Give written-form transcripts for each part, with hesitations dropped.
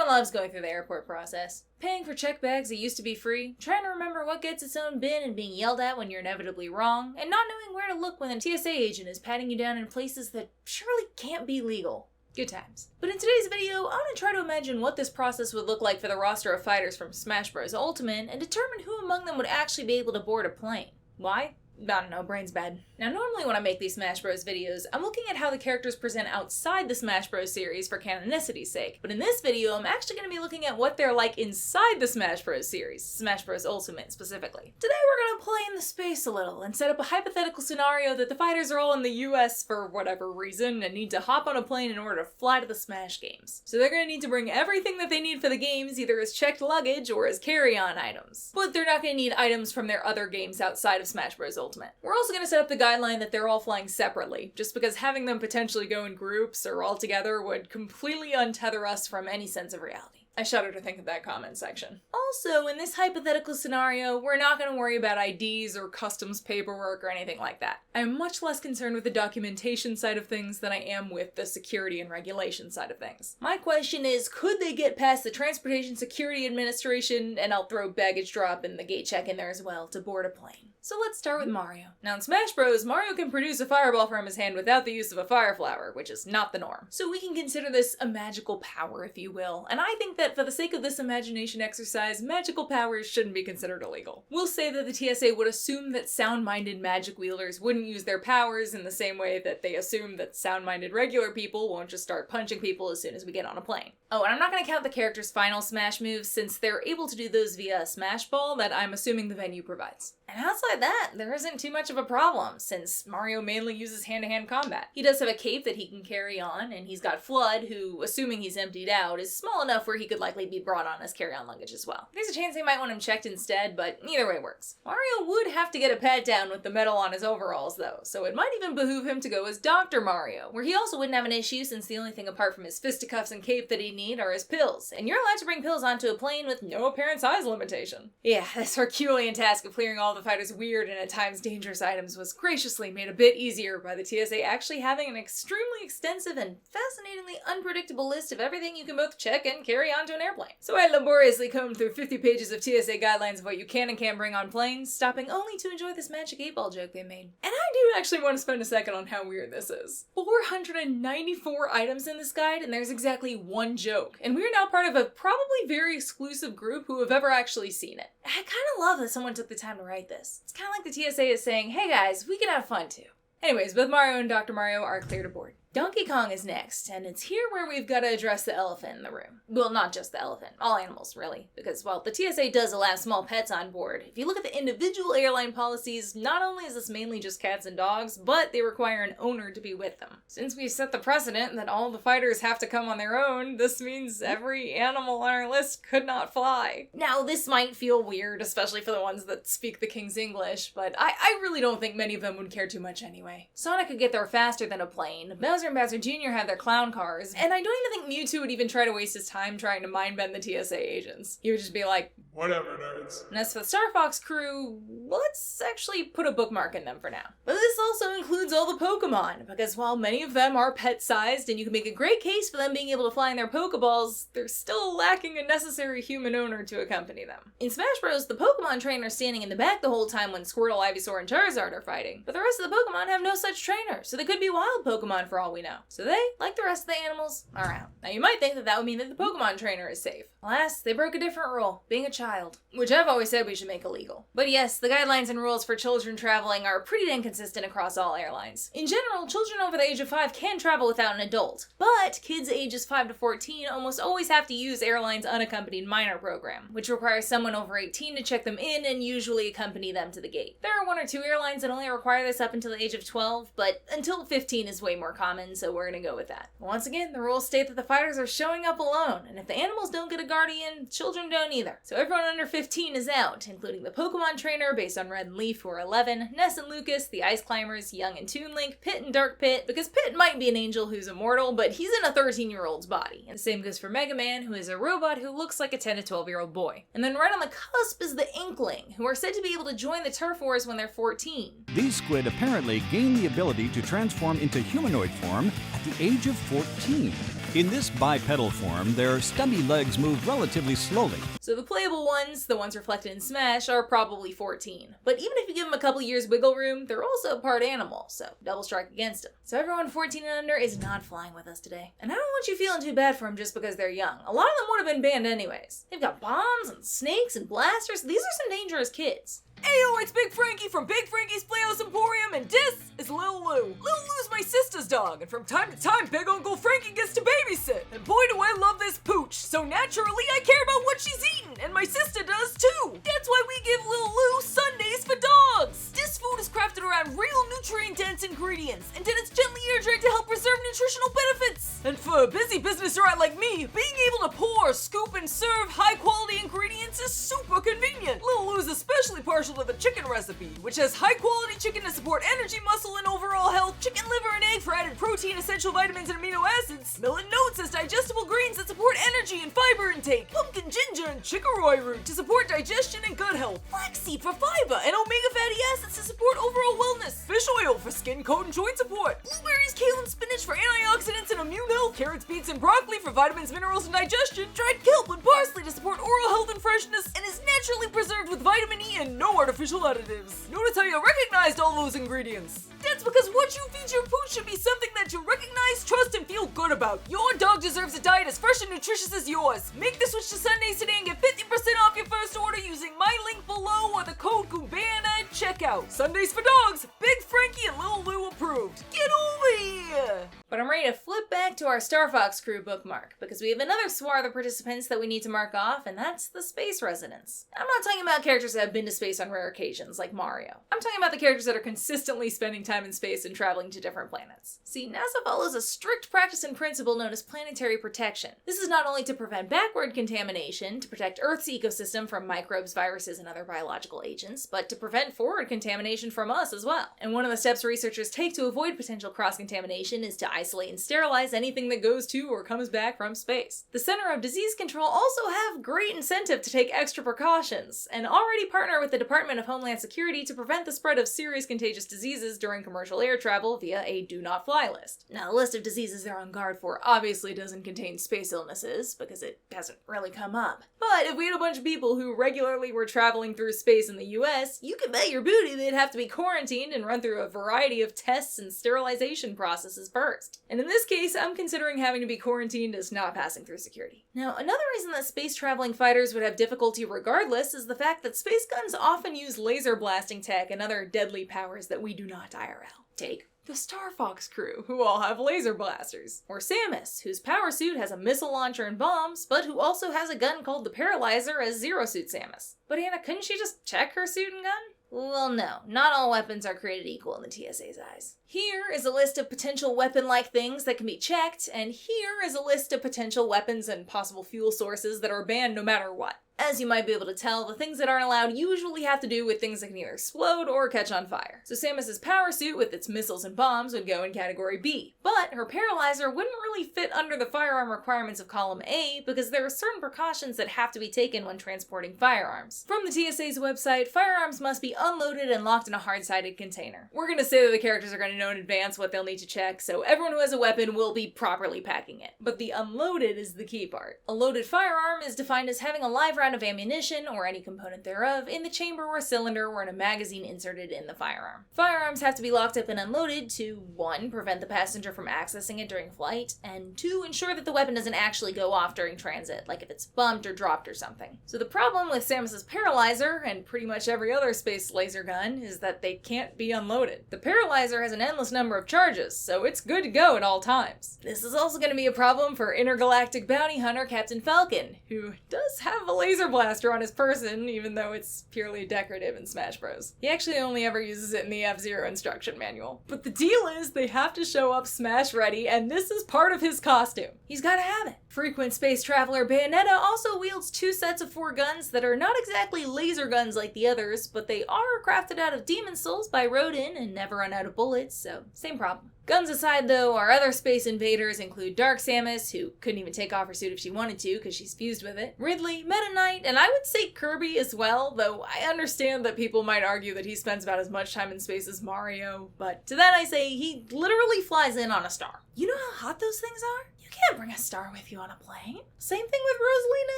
Everyone loves going through the airport process. Paying for check bags that used to be free, trying to remember what gets its own bin and being yelled at when you're inevitably wrong, and not knowing where to look when a TSA agent is patting you down in places that surely can't be legal. Good times. But in today's video, I want to try to imagine what this process would look like for the roster of fighters from Smash Bros. Ultimate and determine who among them would actually be able to board a plane. Why? I don't know, brain's bad. Now normally when I make these Smash Bros videos, I'm looking at how the characters present outside the Smash Bros series for canonicity's sake, but in this video I'm actually going to be looking at what they're like inside the Smash Bros series, Smash Bros Ultimate specifically. Today we're going to play in the space a little and set up a hypothetical scenario that the fighters are all in the US for whatever reason and need to hop on a plane in order to fly to the Smash games. So they're going to need to bring everything that they need for the games either as checked luggage or as carry-on items. But they're not going to need items from their other games outside of Smash Bros Ultimate. We're also going to set up the guideline that they're all flying separately, just because having them potentially go in groups or all together would completely untether us from any sense of reality. I shudder to think of that comment section. Also, in this hypothetical scenario, we're not going to worry about IDs or customs paperwork or anything like that. I'm much less concerned with the documentation side of things than I am with the security and regulation side of things. My question is, could they get past the Transportation Security Administration, and I'll throw baggage drop and the gate check in there as well, to board a plane? So let's start with Mario. Now in Smash Bros, Mario can produce a fireball from his hand without the use of a fire flower, which is not the norm. So we can consider this a magical power, if you will, and I think that for the sake of this imagination exercise, magical powers shouldn't be considered illegal. We'll say that the TSA would assume that sound-minded magic wielders wouldn't use their powers in the same way that they assume that sound-minded regular people won't just start punching people as soon as we get on a plane. Oh, and I'm not going to count the character's final Smash moves since they're able to do those via a Smash Ball that I'm assuming the venue provides. And outside that, there isn't too much of a problem, since Mario mainly uses hand-to-hand combat. He does have a cape that he can carry on, and he's got Flood, who, assuming he's emptied out, is small enough where he could likely be brought on as carry-on luggage as well. There's a chance they might want him checked instead, but either way works. Mario would have to get a pat down with the metal on his overalls, though, so it might even behoove him to go as Dr. Mario, where he also wouldn't have an issue since the only thing apart from his fisticuffs and cape that he'd need are his pills, and you're allowed to bring pills onto a plane with no apparent size limitation. Yeah, this Herculean task of clearing all the fighters' weird and at times dangerous items was graciously made a bit easier by the TSA actually having an extremely extensive and fascinatingly unpredictable list of everything you can both check and carry onto an airplane. So I laboriously combed through 50 pages of TSA guidelines of what you can and can't bring on planes, stopping only to enjoy this magic 8-ball joke they made. And I do actually want to spend a second on how weird this is. 494 items in this guide, and there's exactly one joke. And we're now part of a probably very exclusive group who have ever actually seen it. I kind of love that someone took the time to write this. It's kind of like the TSA is saying, hey guys, we can have fun too. Anyways, both Mario and Dr. Mario are clear to board. Donkey Kong is next, and it's here where we've got to address the elephant in the room. Well, not just the elephant, all animals, really. Because, well, the TSA does allow small pets on board. If you look at the individual airline policies, not only is this mainly just cats and dogs, but they require an owner to be with them. Since we've set the precedent that all the fighters have to come on their own, this means every animal on our list could not fly. Now, this might feel weird, especially for the ones that speak the King's English, but I really don't think many of them would care too much anyway. Sonic could get there faster than a plane, Bowser and Bowser Jr. have their clown cars, and I don't even think Mewtwo would even try to waste his time trying to mind bend the TSA agents. He would just be like, whatever, nerds. And as for the Star Fox crew, let's actually put a bookmark in them for now. But this also includes all the Pokemon, because while many of them are pet-sized and you can make a great case for them being able to fly in their Pokeballs, they're still lacking a necessary human owner to accompany them. In Smash Bros, the Pokemon trainer's standing in the back the whole time when Squirtle, Ivysaur, and Charizard are fighting, but the rest of the Pokemon have no such trainer, so they could be wild Pokemon for all we know. So they, like the rest of the animals, are out. Now you might think that that would mean that the Pokemon trainer is safe. Alas, they broke a different rule, being a child, which I've always said we should make illegal. But yes, the guidelines and rules for children traveling are pretty inconsistent across all airlines. In general, children over the age of 5 can travel without an adult, but kids ages 5 to 14 almost always have to use airlines' unaccompanied minor program, which requires someone over 18 to check them in and usually accompany them to the gate. There are 1 or 2 airlines that only require this up until the age of 12, but until 15 is way more common, so we're gonna go with that. Once again, the rules state that the fighters are showing up alone, and if the animals don't get a guardian, children don't either. So everyone under 15 is out, including the Pokemon trainer based on Red and Leaf who are 11, Ness and Lucas, the Ice Climbers, Young and Toon Link, Pit and Dark Pit, because Pit might be an angel who's immortal, but he's in a 13-year-old's body. And the same goes for Mega Man, who is a robot who looks like a 10 to 12-year-old boy. And then right on the cusp is the Inkling, who are said to be able to join the Turf Wars when they're 14. These squid apparently gain the ability to transform into humanoid form at the age of 14. In this bipedal form, their stubby legs move relatively slowly. So the playable ones, the ones reflected in Smash, are probably 14. But even if you give them a couple years wiggle room, they're also part animal, so double strike against them. So everyone 14 and under is not flying with us today. And I don't want you feeling too bad for them just because they're young. A lot of them would have been banned anyways. They've got bombs and snakes and blasters. These are some dangerous kids. Ayo, it's Big Frankie from Big Frankie's Playhouse Emporium, and this is Lil Lou. Lil Lou's my sister's dog, and from time to time, Big Uncle Frankie gets to babysit. And boy, do I love this pooch, so naturally I care about what she's eating, and my sister does too. That's why we give Lil Lou Sundays for dogs. This food is crafted around real nutrient-dense ingredients, and then it's gently air-dried to help preserve nutritional benefits. And for a busy business rat like me, being able to pour, scoop, and serve high-quality ingredients is super convenient. Lil Lou's especially partial to the chicken recipe, which has high-quality chicken to support energy, muscle, and overall health, chicken liver and egg for added protein, essential vitamins, and amino acids, millet and oats as digestible greens that support energy and fiber intake, pumpkin ginger and chicorroy root to support digestion and gut health, flaxseed for fiber and omega fatty acids to support overall wellness, fish oil for skin, coat, and joint support, blueberries, kale, and spinach for antioxidants and immune health, carrots, beets, and broccoli for vitamins, minerals, and digestion, dried kelp and parsley to support oral health and freshness, and is naturally preserved with vitamin E and no artificial additives. Notice how you recognized all those ingredients. That's because what you feed your pooch should be something that you recognize, trust, and feel good about. Your dog deserves a diet as fresh and nutritious as yours. Make the switch to Sundays today and get 50% off your first order using my link below or the code Goombanna at checkout. Sundays for dogs, Big Frankie and Lil Lou approved. Get over here! But I'm ready to flip back to our Star Fox crew bookmark, because we have another swath of participants that we need to mark off, and that's the space residents. I'm not talking about characters that have been to space on rare occasions, like Mario. I'm talking about the characters that are consistently spending time in space and traveling to different planets. See, NASA follows a strict practice and principle known as planetary protection. This is not only to prevent backward contamination, to protect Earth's ecosystem from microbes, viruses, and other biological agents, but to prevent forward contamination from us as well. And one of the steps researchers take to avoid potential cross-contamination is to isolate and sterilize anything that goes to or comes back from space. The Center of Disease Control also have great incentive to take extra precautions, and already partner with the Department of Homeland Security to prevent the spread of serious contagious diseases during commercial air travel via a do-not-fly list. Now, the list of diseases they're on guard for obviously doesn't contain space illnesses, because it hasn't really come up. But if we had a bunch of people who regularly were traveling through space in the US, you could bet your booty they'd have to be quarantined and run through a variety of tests and sterilization processes first. And in this case, I'm considering having to be quarantined as not passing through security. Now, another reason that space-traveling fighters would have difficulty regardless is the fact that space guns often use laser blasting tech and other deadly powers that we do not IRL. Take the Star Fox crew, who all have laser blasters. Or Samus, whose power suit has a missile launcher and bombs, but who also has a gun called the Paralyzer as Zero Suit Samus. But Anna, couldn't she just check her suit and gun? Well, no, not all weapons are created equal in the TSA's eyes. Here is a list of potential weapon-like things that can be checked, and here is a list of potential weapons and possible fuel sources that are banned no matter what. As you might be able to tell, the things that aren't allowed usually have to do with things that can either explode or catch on fire. So Samus's power suit with its missiles and bombs would go in category B, but her paralyzer wouldn't really fit under the firearm requirements of column A because there are certain precautions that have to be taken when transporting firearms. From the TSA's website, firearms must be unloaded and locked in a hard-sided container. We're gonna say that the characters are gonna know in advance what they'll need to check, so everyone who has a weapon will be properly packing it. But the unloaded is the key part. A loaded firearm is defined as having a live round of ammunition, or any component thereof, in the chamber or cylinder or in a magazine inserted in the firearm. Firearms have to be locked up and unloaded to 1. Prevent the passenger from accessing it during flight, and 2. Ensure that the weapon doesn't actually go off during transit, like if it's bumped or dropped or something. So the problem with Samus's Paralyzer, and pretty much every other space laser gun, is that they can't be unloaded. The Paralyzer has an endless number of charges, so it's good to go at all times. This is also going to be a problem for intergalactic bounty hunter Captain Falcon, who does have a laser blaster on his person, even though it's purely decorative in Smash Bros. He actually only ever uses it in the F-Zero instruction manual. But the deal is, they have to show up Smash ready, and this is part of his costume. He's gotta have it. Frequent space traveler Bayonetta also wields 2 sets of 4 guns that are not exactly laser guns like the others, but they are crafted out of demon souls by Rodin and never run out of bullets, so same problem. Guns aside though, our other space invaders include Dark Samus, who couldn't even take off her suit if she wanted to because she's fused with it, Ridley, Meta Knight, and I would say Kirby as well, though I understand that people might argue that he spends about as much time in space as Mario, but to that I say he literally flies in on a star. You know how hot those things are? You can't bring a star with you on a plane. Same thing with Rosalina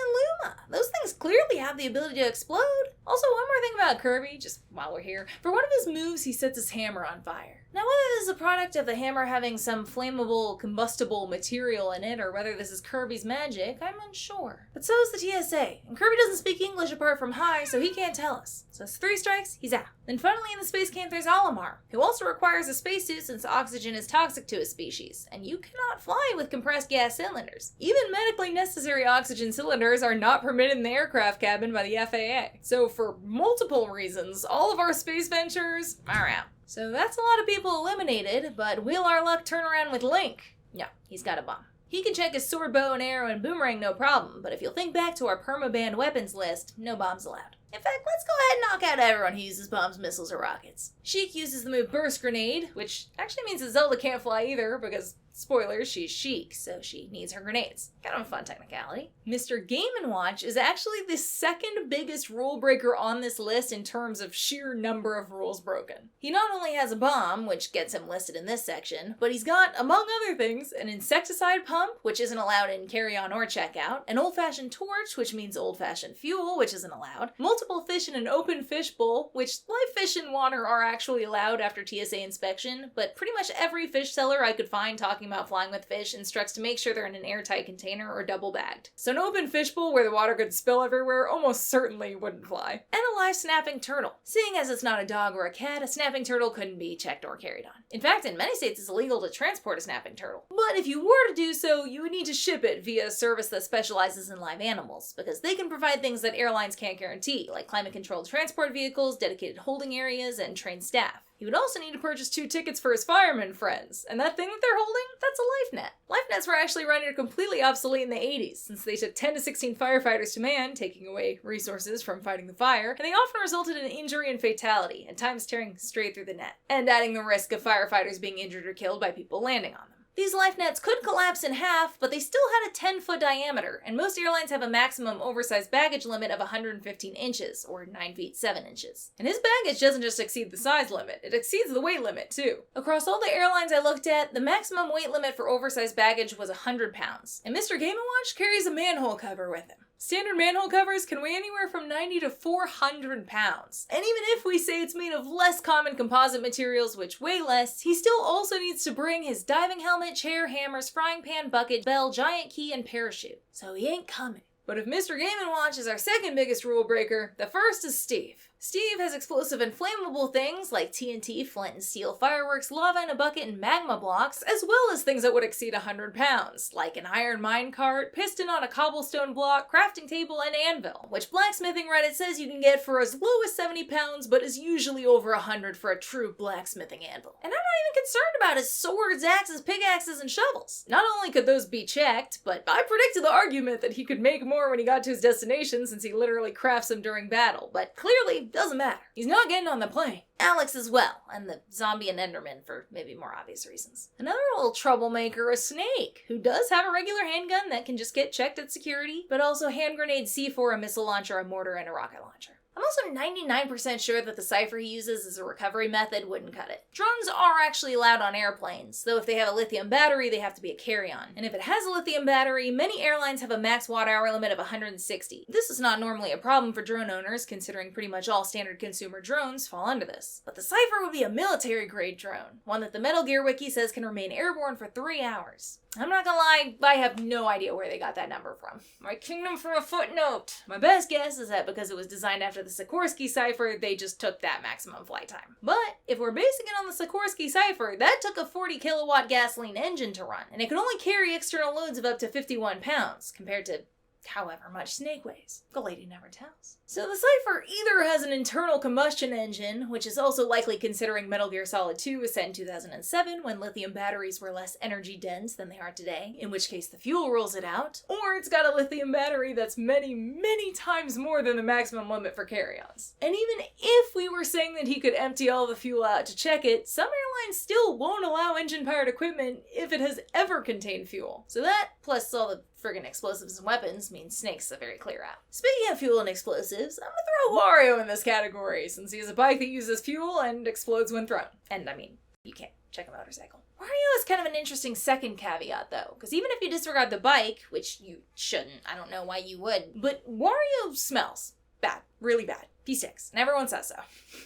and Luma. Those things clearly have the ability to explode. Also, one more thing about Kirby, just while we're here. For one of his moves, he sets his hammer on fire. Now, whether this is a product of the hammer having some flammable, combustible material in it, or whether this is Kirby's magic, I'm unsure. But so is the TSA, and Kirby doesn't speak English apart from hi, so he can't tell us. So it's 3 strikes, he's out. Then finally in the space camp there's Olimar, who also requires a spacesuit since oxygen is toxic to his species, and you cannot fly with compressed gas cylinders. Even medically necessary oxygen cylinders are not permitted in the aircraft cabin by the FAA. So for multiple reasons, all of our space ventures are out. So that's a lot of people eliminated, but will our luck turn around with Link? No, he's got a bomb. He can check his sword, bow, and arrow, and boomerang no problem, but if you'll think back to our perma-banned weapons list, no bombs allowed. In fact, let's go ahead and knock out everyone who uses bombs, missiles, or rockets. Sheik uses the move Burst Grenade, which actually means that Zelda can't fly either, because, spoilers, she's Sheik, so she needs her grenades. Kind of a fun technicality. Mr. Game & Watch is actually the second biggest rule breaker on this list in terms of sheer number of rules broken. He not only has a bomb, which gets him listed in this section, but he's got, among other things, an insecticide pump, which isn't allowed in carry-on or checkout, an old-fashioned torch, which means old-fashioned fuel, which isn't allowed, multiple fish in an open fish bowl, which live fish in water are actually allowed after TSA inspection, but pretty much every fish seller I could find talking about flying with fish instructs to make sure they're in an airtight container or double bagged. So an open fishbowl where the water could spill everywhere almost certainly wouldn't fly. And a live snapping turtle. Seeing as it's not a dog or a cat, a snapping turtle couldn't be checked or carried on. In fact, in many states it's illegal to transport a snapping turtle. But if you were to do so, you would need to ship it via a service that specializes in live animals, because they can provide things that airlines can't guarantee, like climate-controlled transport vehicles, dedicated holding areas, and trained staff. He would also need to purchase 2 tickets for his fireman friends, and that thing that they're holding, that's a life net. Life nets were actually rendered completely obsolete in the 80s, since they took 10 to 16 firefighters to man, taking away resources from fighting the fire, and they often resulted in injury and fatality, at times tearing straight through the net, and adding the risk of firefighters being injured or killed by people landing on them. These life nets could collapse in half, but they still had a 10-foot diameter, and most airlines have a maximum oversized baggage limit of 115 inches, or 9 feet 7 inches. And his baggage doesn't just exceed the size limit, it exceeds the weight limit too. Across all the airlines I looked at, the maximum weight limit for oversized baggage was 100 pounds, and Mr. Game & Watch carries a manhole cover with him. Standard manhole covers can weigh anywhere from 90 to 400 pounds. And even if we say it's made of less common composite materials which weigh less, he still also needs to bring his diving helmet, chair, hammers, frying pan, bucket, bell, giant key, and parachute. So he ain't coming. But if Mr. Game & Watch is our second biggest rule breaker, the first is Steve. Steve has explosive and flammable things like TNT, flint and steel fireworks, lava in a bucket, and magma blocks, as well as things that would exceed 100 pounds, like an iron minecart, piston on a cobblestone block, crafting table, and anvil, which blacksmithing Reddit says you can get for as low as 70 pounds, but is usually over 100 for a true blacksmithing anvil. And I'm not even concerned about his swords, axes, pickaxes, and shovels. Not only could those be checked, but I predicted the argument that he could make more when he got to his destination since he literally crafts them during battle, but clearly doesn't matter. He's not getting on the plane. Alex as well, and the zombie and Enderman for maybe more obvious reasons. Another little troublemaker, a Snake, who does have a regular handgun that can just get checked at security, but also hand grenade, C4, a missile launcher, a mortar, and a rocket launcher. I'm also 99% sure that the cipher he uses as a recovery method wouldn't cut it. Drones are actually allowed on airplanes, though if they have a lithium battery, they have to be a carry-on. And if it has a lithium battery, many airlines have a max watt-hour limit of 160. This is not normally a problem for drone owners, considering pretty much all standard consumer drones fall under this. But the cipher would be a military-grade drone, one that the Metal Gear Wiki says can remain airborne for 3 hours. I'm not gonna lie, I have no idea where they got that number from. My kingdom for a footnote! My best guess is that because it was designed after the Sikorsky cipher, they just took that maximum flight time. But if we're basing it on the Sikorsky cipher, that took a 40 kilowatt gasoline engine to run, and it could only carry external loads of up to 51 pounds, compared to however much Snake weighs. The lady never tells. So the cipher either has an internal combustion engine, which is also likely considering Metal Gear Solid 2 was set in 2007 when lithium batteries were less energy dense than they are today, in which case the fuel rules it out, or it's got a lithium battery that's many, many times more than the maximum limit for carry-ons. And even if we were saying that he could empty all the fuel out to check it, some airlines still won't allow engine-powered equipment if it has ever contained fuel. So that, plus all the friggin' explosives and weapons, means Snake's a very clear out. Speaking of fuel and explosives, I'm gonna throw Wario in this category, since he has a bike that uses fuel and explodes when thrown. And I mean, you can't check a motorcycle. Wario is kind of an interesting second caveat though, because even if you disregard the bike, which you shouldn't, I don't know why you would, but Wario smells bad, really bad. He stinks, and everyone says so.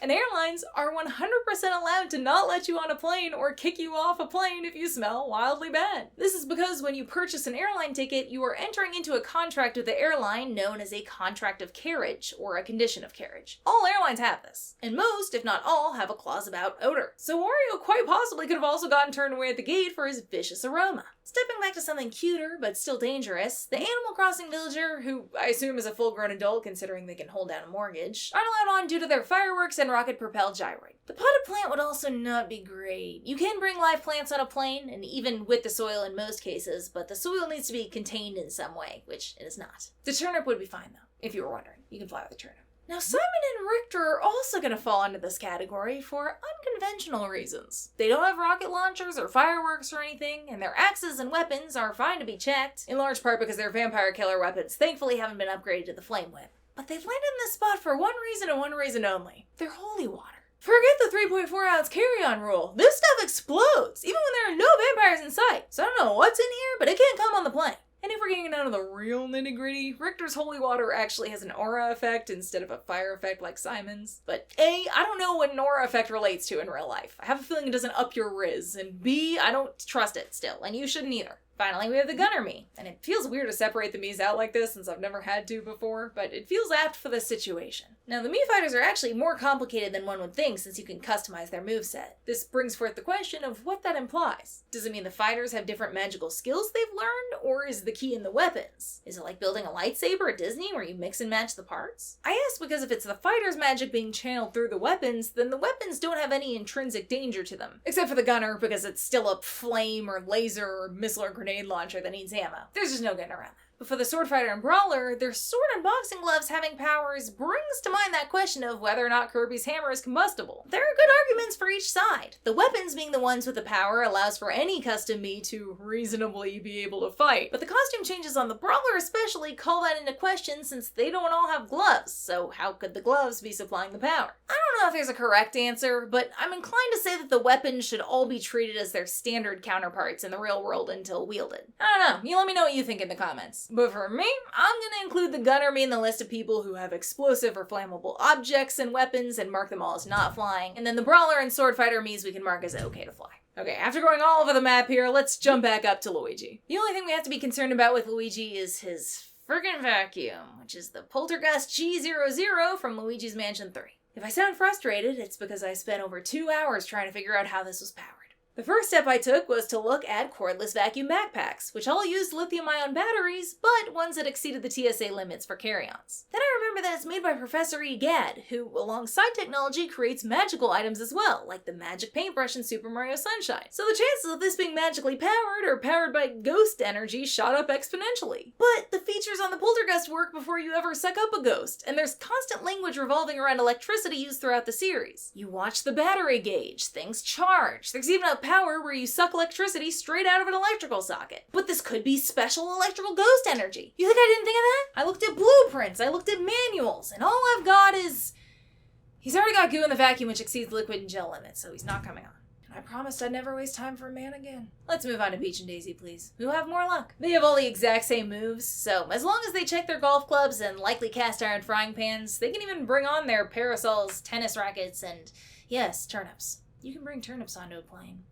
And airlines are 100% allowed to not let you on a plane or kick you off a plane if you smell wildly bad. This is because when you purchase an airline ticket, you are entering into a contract with the airline known as a contract of carriage, or a condition of carriage. All airlines have this, and most, if not all, have a clause about odor. So Wario quite possibly could have also gotten turned away at the gate for his vicious aroma. Stepping back to something cuter, but still dangerous, the Animal Crossing villager, who I assume is a full-grown adult considering they can hold down a mortgage, aren't allowed on due to their fireworks and rocket-propelled gyroid. The potted plant would also not be great. You can bring live plants on a plane, and even with the soil in most cases, but the soil needs to be contained in some way, which it is not. The turnip would be fine though, if you were wondering. You can fly with a turnip. Now, Simon and Richter are also going to fall into this category for unconventional reasons. They don't have rocket launchers or fireworks or anything, and their axes and weapons are fine to be checked, in large part because their vampire killer weapons thankfully haven't been upgraded to the flame whip. But they've landed in this spot for one reason and one reason only. They're holy water. Forget the 3.4 ounce carry-on rule. This stuff explodes, even when there are no vampires in sight. So I don't know what's in here, but it can't come on the plane. And if we're getting down to the real nitty-gritty, Richter's holy water actually has an aura effect instead of a fire effect like Simon's. But A, I don't know what an aura effect relates to in real life. I have a feeling it doesn't up your Riz, and B, I don't trust it still, and you shouldn't either. Finally, we have the Gunner Mii, and it feels weird to separate the Miis out like this since I've never had to before, but it feels apt for this situation. Now, the Mii fighters are actually more complicated than one would think since you can customize their moveset. This brings forth the question of what that implies. Does it mean the fighters have different magical skills they've learned, or is the key in the weapons? Is it like building a lightsaber at Disney where you mix and match the parts? I ask because if it's the fighter's magic being channeled through the weapons, then the weapons don't have any intrinsic danger to them. Except for the gunner, because it's still a flame or laser or missile or grenade launcher that needs ammo. There's just no getting around that. But for the sword fighter and brawler, their sword and boxing gloves having powers brings to mind that question of whether or not Kirby's hammer is combustible. There are good arguments for each side. The weapons being the ones with the power allows for any custom Mii to reasonably be able to fight. But the costume changes on the brawler especially call that into question since they don't all have gloves, so how could the gloves be supplying the power? I don't know if there's a correct answer, but I'm inclined to say that the weapons should all be treated as their standard counterparts in the real world until wielded. I don't know, you let me know what you think in the comments. But for me, I'm gonna include the Gunner Mii in the list of people who have explosive or flammable objects and weapons and mark them all as not flying, and then the brawler and sword fighter Miis we can mark as okay to fly. Okay, after going all over the map here, let's jump back up to Luigi. The only thing we have to be concerned about with Luigi is his friggin' vacuum, which is the Poltergust G00 from Luigi's Mansion 3. If I sound frustrated, it's because I spent over 2 hours trying to figure out how this was powered. The first step I took was to look at cordless vacuum backpacks, which all used lithium-ion batteries, but ones that exceeded the TSA limits for carry-ons. Then I remember that it's made by Professor E. Gadd, who, alongside technology, creates magical items as well, like the magic paintbrush in Super Mario Sunshine. So the chances of this being magically powered or powered by ghost energy shot up exponentially. But the features on the Poltergust work before you ever suck up a ghost, and there's constant language revolving around electricity used throughout the series. You watch the battery gauge, things charge, there's even a power where you suck electricity straight out of an electrical socket. But this could be special electrical ghost energy. You think I didn't think of that? I looked at blueprints, I looked at manuals, and all I've got is... He's already got goo in the vacuum which exceeds liquid and gel limits, so he's not coming on. And I promised I'd never waste time for a man again. Let's move on to Peach and Daisy, please. Who have more luck. They have all the exact same moves, so as long as they check their golf clubs and likely cast iron frying pans, they can even bring on their parasols, tennis rackets, and yes, turnips. You can bring turnips onto a plane.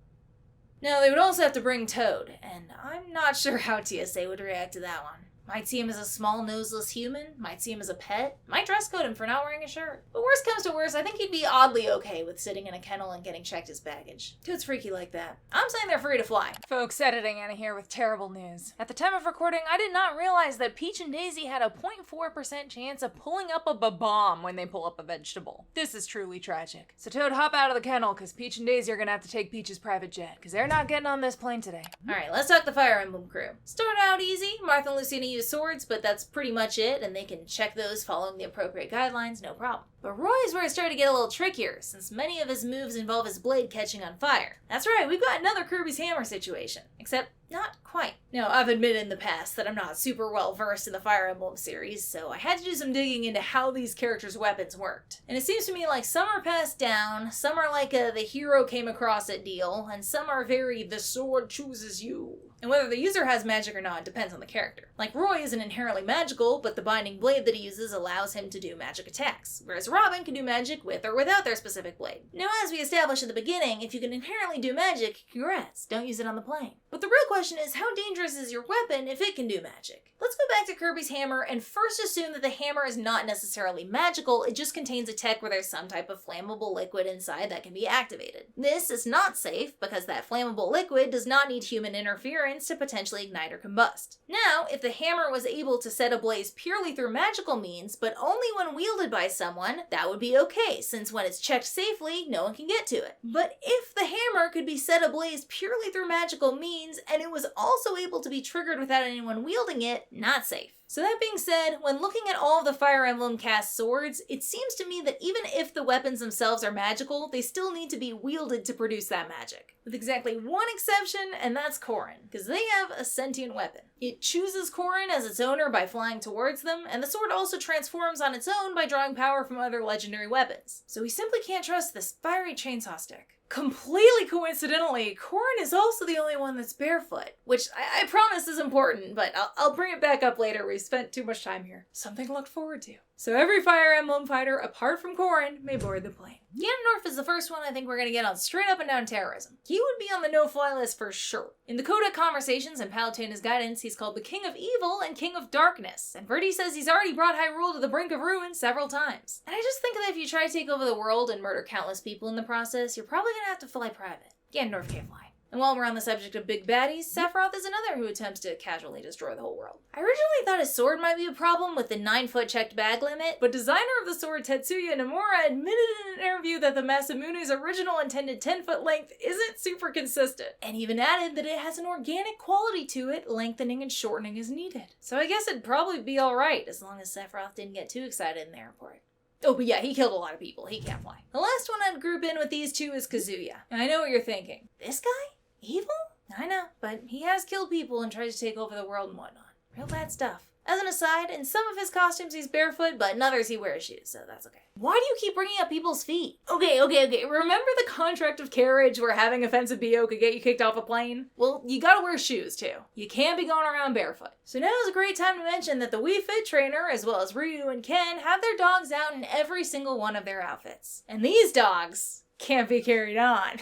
Now, they would also have to bring Toad, and I'm not sure how TSA would react to that one. Might see him as a small, noseless human, might see him as a pet, might dress code him for not wearing a shirt. But worst comes to worst, I think he'd be oddly okay with sitting in a kennel and getting checked as baggage. Toad's freaky like that. I'm saying they're free to fly. Folks, editing Anna here with terrible news. At the time of recording, I did not realize that Peach and Daisy had a 0.4% chance of pulling up a bomb when they pull up a vegetable. This is truly tragic. So Toad, hop out of the kennel, because Peach and Daisy are gonna have to take Peach's private jet, because they're not getting on this plane today. Alright, let's talk the Fire Emblem crew. Start out easy, Martha and Lucina use use swords, but that's pretty much it, and they can check those following the appropriate guidelines, no problem. But Roy is where it started to get a little trickier, since many of his moves involve his blade catching on fire. That's right, we've got another Kirby's Hammer situation, except not quite. Now, I've admitted in the past that I'm not super well versed in the Fire Emblem series, so I had to do some digging into how these characters' weapons worked. And it seems to me like some are passed down, some are like a the hero came across it deal, and some are very the sword chooses you. And whether the user has magic or not depends on the character. Like Roy isn't inherently magical, but the binding blade that he uses allows him to do magic attacks, whereas Robin can do magic with or without their specific blade. Now, as we established at the beginning, if you can inherently do magic, congrats, don't use it on the plane. But the real question is, how dangerous is your weapon if it can do magic? Let's go back to Kirby's Hammer and first assume that the hammer is not necessarily magical, it just contains a tech where there's some type of flammable liquid inside that can be activated. This is not safe because that flammable liquid does not need human interference to potentially ignite or combust. Now, if the hammer was able to set ablaze purely through magical means, but only when wielded by someone, that would be okay, since when it's checked safely, no one can get to it. But if the hammer could be set ablaze purely through magical means, and it was also able to be triggered without anyone wielding it, not safe. So that being said, when looking at all of the Fire Emblem cast swords, it seems to me that even if the weapons themselves are magical, they still need to be wielded to produce that magic. With exactly one exception, and that's Corrin, because they have a sentient weapon. It chooses Corrin as its owner by flying towards them, and the sword also transforms on its own by drawing power from other legendary weapons. So we simply can't trust this fiery chainsaw stick. Completely coincidentally, Corrin is also the only one that's barefoot, which I promise is important, but I'll bring it back up later. We spent too much time here. Something to look forward to. So every Fire Emblem fighter, apart from Corrin, may board the plane. Ganondorf is the first one I think we're gonna get on straight up and down terrorism. He would be on the no-fly list for sure. In the Codec Conversations and Palutena's guidance, he's called the King of Evil and King of Darkness, and Verdi says he's already brought Hyrule to the brink of ruin several times. And I just think that if you try to take over the world and murder countless people in the process, you're probably gonna have to fly private. Ganondorf can't fly. And while we're on the subject of big baddies, Sephiroth is another who attempts to casually destroy the whole world. I originally thought his sword might be a problem with the 9-foot checked bag limit, but designer of the sword Tetsuya Nomura admitted in an interview that the Masamune's original intended 10-foot length isn't super consistent, and even added that it has an organic quality to it, lengthening and shortening as needed. So I guess it'd probably be alright, as long as Sephiroth didn't get too excited in the airport. Oh, but yeah, he killed a lot of people. He can't fly. The last one I'd group in with these two is Kazuya. I know what you're thinking. This guy? Evil? I know, but he has killed people and tried to take over the world and whatnot. Real bad stuff. As an aside, in some of his costumes he's barefoot, but in others he wears shoes, so that's okay. Why do you keep bringing up people's feet? Okay. Remember the contract of carriage where having offensive BO could get you kicked off a plane? Well, you gotta wear shoes too. You can't be going around barefoot. So now is a great time to mention that the Wii Fit Trainer, as well as Ryu and Ken, have their dogs out in every single one of their outfits. And these dogs can't be carried on.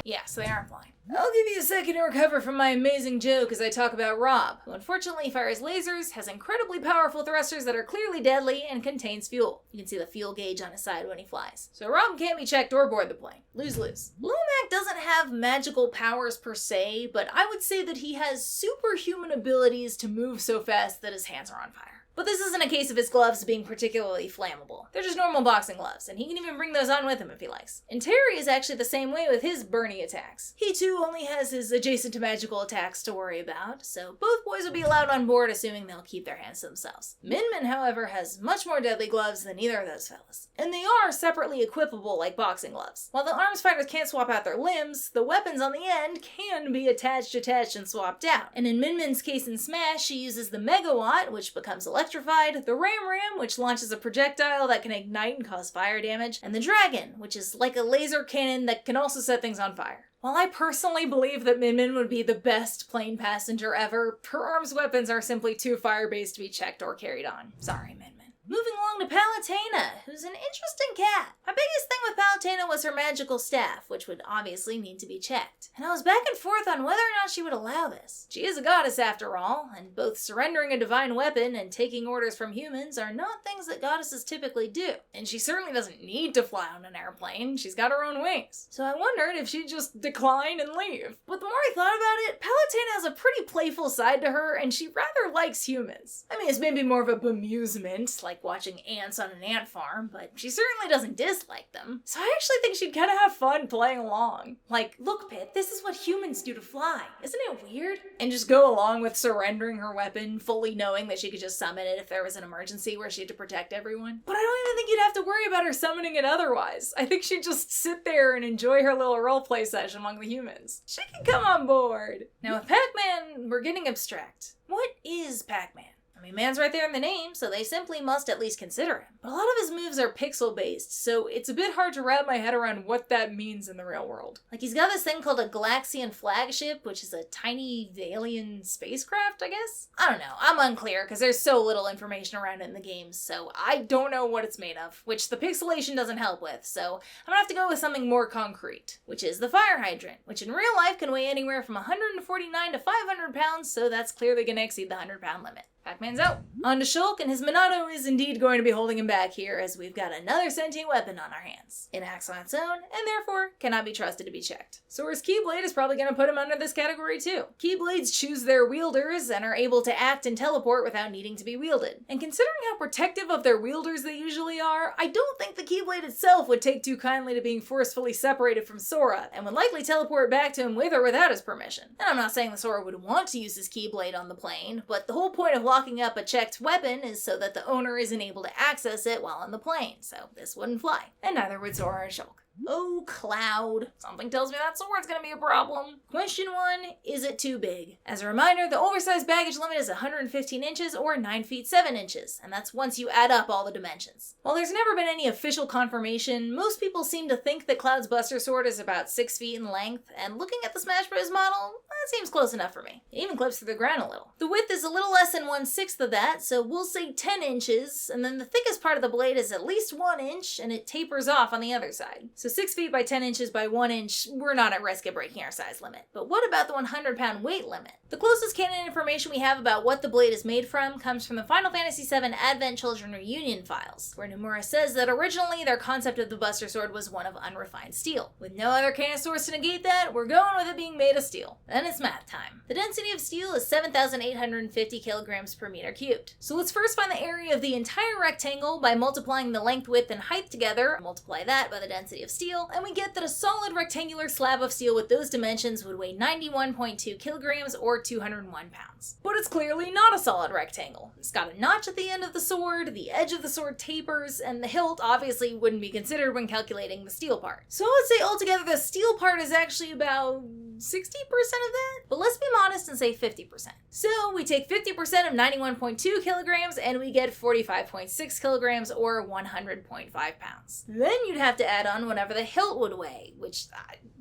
Yeah, so they aren't flying. I'll give you a second to recover from my amazing joke as I talk about Rob, who unfortunately fires lasers, has incredibly powerful thrusters that are clearly deadly, and contains fuel. You can see the fuel gauge on his side when he flies. So Rob can't be checked or board the plane. Lose-lose. Lumac doesn't have magical powers per se, but I would say that he has superhuman abilities to move so fast that his hands are on fire. But this isn't a case of his gloves being particularly flammable. They're just normal boxing gloves, and he can even bring those on with him if he likes. And Terry is actually the same way with his Bernie attacks. He too only has his adjacent to magical attacks to worry about, so both boys would be allowed on board assuming they'll keep their hands to themselves. Min Min, however, has much more deadly gloves than either of those fellas. And they are separately equipable like boxing gloves. While the arms fighters can't swap out their limbs, the weapons on the end can be attached, and swapped out. And in Min Min's case in Smash, she uses the Megawatt, which becomes electrified, the Ram, which launches a projectile that can ignite and cause fire damage, and the Dragon, which is like a laser cannon that can also set things on fire. While I personally believe that Min Min would be the best plane passenger ever, her arms weapons are simply too fire-based to be checked or carried on. Sorry, Min Min. Moving along to Palutena, who's an interesting cat. My biggest thing with Palutena was her magical staff, which would obviously need to be checked. And I was back and forth on whether or not she would allow this. She is a goddess after all, and both surrendering a divine weapon and taking orders from humans are not things that goddesses typically do. And she certainly doesn't need to fly on an airplane, she's got her own wings. So I wondered if she'd just decline and leave. But the more I thought about it, Palutena has a pretty playful side to her, and she rather likes humans. I mean, it's maybe more of a bemusement, like like watching ants on an ant farm, but she certainly doesn't dislike them. So I actually think she'd kind of have fun playing along. Like, look, Pit, this is what humans do to fly. Isn't it weird? And just go along with surrendering her weapon, fully knowing that she could just summon it if there was an emergency where she had to protect everyone. But I don't even think you'd have to worry about her summoning it otherwise. I think she'd just sit there and enjoy her little roleplay session among the humans. She can come on board. Now with Pac-Man, we're getting abstract. What is Pac-Man? I mean, man's right there in the name, so they simply must at least consider him. But a lot of his moves are pixel-based, so it's a bit hard to wrap my head around what that means in the real world. Like, he's got this thing called a Galaxian flagship, which is a tiny alien spacecraft, I guess? I don't know. I'm unclear, because there's so little information around it in the games, so I don't know what it's made of, which the pixelation doesn't help with, so I'm gonna have to go with something more concrete, which is the fire hydrant, which in real life can weigh anywhere from 149 to 500 pounds, so that's clearly gonna exceed the 100-pound limit. Pac-Man's out. On to Shulk, and his Monado is indeed going to be holding him back here, as we've got another sentient weapon on our hands. It acts on its own, and therefore cannot be trusted to be checked. Sora's Keyblade is probably going to put him under this category too. Keyblades choose their wielders and are able to act and teleport without needing to be wielded. And considering how protective of their wielders they usually are, I don't think the Keyblade itself would take too kindly to being forcefully separated from Sora, and would likely teleport back to him with or without his permission. And I'm not saying that Sora would want to use his Keyblade on the plane, but the whole point of locking up a checked weapon is so that the owner isn't able to access it while on the plane, so this wouldn't fly. And neither would Sora or Shulk. Oh, Cloud. Something tells me that sword's gonna be a problem. Question 1, is it too big? As a reminder, the oversized baggage limit is 115 inches or 9 feet 7 inches, and that's once you add up all the dimensions. While there's never been any official confirmation, most people seem to think that Cloud's Buster Sword is about 6 feet in length, and looking at the Smash Bros. Model, that seems close enough for me. It even clips through the ground a little. The width is a little less than 1/6 of that, so we'll say 10 inches, and then the thickest part of the blade is at least 1 inch, and it tapers off on the other side. So 6 feet by 10 inches by 1 inch, we're not at risk of breaking our size limit. But what about the 100-pound weight limit? The closest canon information we have about what the blade is made from comes from the Final Fantasy VII Advent Children Reunion files, where Nomura says that originally their concept of the Buster Sword was one of unrefined steel. With no other canon source to negate that, we're going with it being made of steel. Then it's math time. The density of steel is 7,850 kilograms per meter cubed. So let's first find the area of the entire rectangle by multiplying the length, width, and height together, multiply that by the density of steel, and we get that a solid rectangular slab of steel with those dimensions would weigh 91.2 kilograms or 201 pounds. But it's clearly not a solid rectangle. It's got a notch at the end of the sword, the edge of the sword tapers, and the hilt obviously wouldn't be considered when calculating the steel part. So I would say altogether the steel part is actually about 60% of that? But let's be modest and say 50%. So we take 50% of 91.2 kilograms and we get 45.6 kilograms or 100.5 pounds. Then you'd have to add on whatever the hilt would weigh, which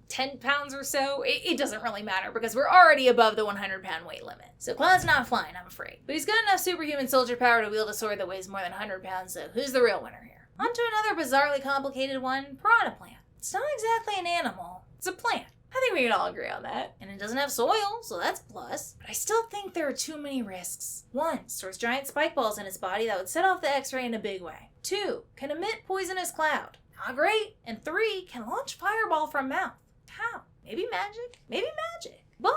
10 pounds or so? It doesn't really matter because we're already above the 100-pound weight limit. So Cloud's not flying, I'm afraid. But he's got enough superhuman soldier power to wield a sword that weighs more than 100 pounds, so who's the real winner here? On to another bizarrely complicated one, Piranha Plant. It's not exactly an animal, it's a plant. I think we can all agree on that. And it doesn't have soil, so that's a plus. But I still think there are too many risks. 1, stores giant spike balls in its body that would set off the X-ray in a big way. 2, can emit poisonous cloud. Not great. And 3, can launch fireball from mouth. How? Maybe magic? Maybe magic. But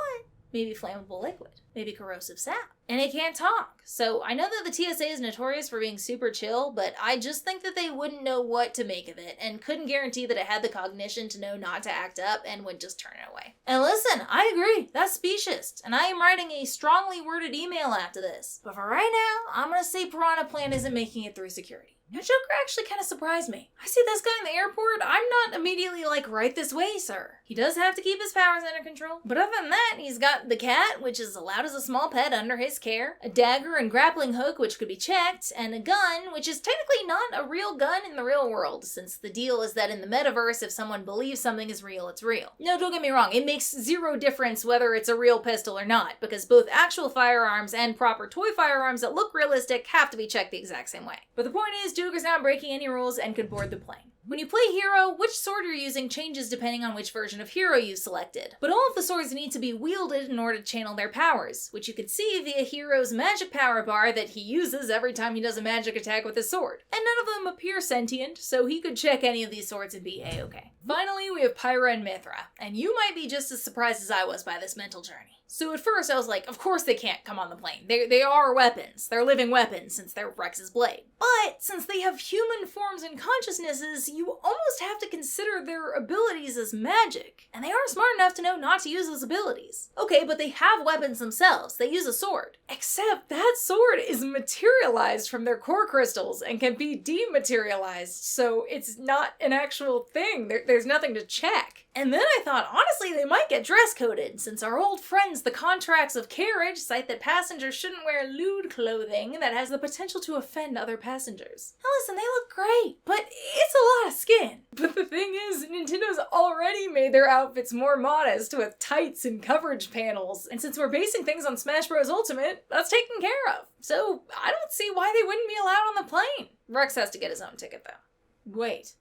maybe flammable liquid. Maybe corrosive sap. And it can't talk. So I know that the TSA is notorious for being super chill, but I just think that they wouldn't know what to make of it and couldn't guarantee that it had the cognition to know not to act up and would just turn it away. And listen, I agree, that's specious, and I am writing a strongly worded email after this. But for right now, I'm gonna say Piranha Plant isn't making it through security. Now, Joker actually kind of surprised me. I see this guy in the airport, I'm not immediately like, right this way, sir. He does have to keep his powers under control. But other than that, he's got the cat, which is allowed as a small pet under his care, a dagger and grappling hook, which could be checked, and a gun, which is technically not a real gun in the real world, since the deal is that in the metaverse, if someone believes something is real, it's real. No, don't get me wrong, it makes zero difference whether it's a real pistol or not, because both actual firearms and proper toy firearms that look realistic have to be checked the exact same way. But the point is, Joker's not breaking any rules and could board the plane. When you play Hero, which sword you're using changes depending on which version of Hero you selected, but all of the swords need to be wielded in order to channel their powers, which you can see via Hero's magic power bar that he uses every time he does a magic attack with his sword. And none of them appear sentient, so he could check any of these swords and be a-okay. Finally, we have Pyra Mythra, and you might be just as surprised as I was by this mental journey. So at first I was like, of course they can't come on the plane. They are weapons. They're living weapons since they're Rex's blade. But since they have human forms and consciousnesses, you almost have to consider their abilities as magic. And they are smart enough to know not to use those abilities. Okay, but they have weapons themselves. They use a sword. Except that sword is materialized from their core crystals and can be dematerialized, so it's not an actual thing. There's nothing to check. And then I thought, honestly, they might get dress-coded, since our old friends, the contracts of carriage, cite that passengers shouldn't wear lewd clothing that has the potential to offend other passengers. Now listen, they look great, but it's a lot of skin. But the thing is, Nintendo's already made their outfits more modest with tights and coverage panels, and since we're basing things on Smash Bros. Ultimate, that's taken care of. So I don't see why they wouldn't be allowed on the plane. Rex has to get his own ticket, though. Wait,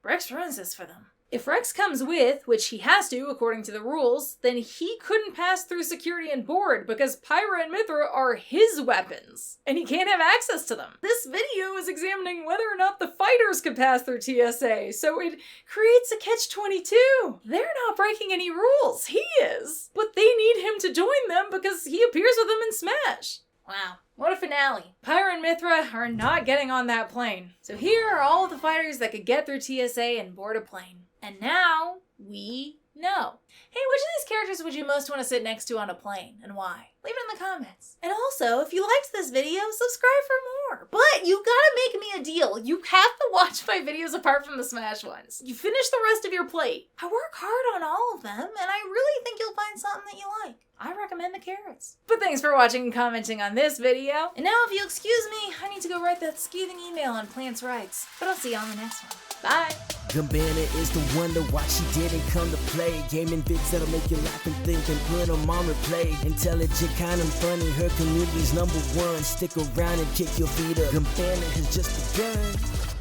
Rex runs this for them. If Rex comes with, which he has to according to the rules, then he couldn't pass through security and board because Pyra and Mythra are his weapons, and he can't have access to them. This video is examining whether or not the fighters could pass through TSA, so it creates a catch-22. They're not breaking any rules, he is. But they need him to join them because he appears with them in Smash. Wow, what a finale. Pyra and Mythra are not getting on that plane. So here are all of the fighters that could get through TSA and board a plane. And now, we know. Hey, which of these characters would you most want to sit next to on a plane, and why? Leave it in the comments. And also, if you liked this video, subscribe for more. But you gotta make me a deal. You have to watch my videos apart from the Smash ones. You finish the rest of your plate. I work hard on all of them, and I really think you'll find something that you like. I recommend the carrots. But thanks for watching and commenting on this video. And now, if you'll excuse me, I need to go write that scathing email on plants' rights. But I'll see you on the next one. Bye. Goombanna is the wonder why she didn't come to play. Gaming vids that'll make you laugh and think and put them on replay. Intelligent, kind and funny, her community's #1. Stick around and kick your feet up. Goombanna has just begun.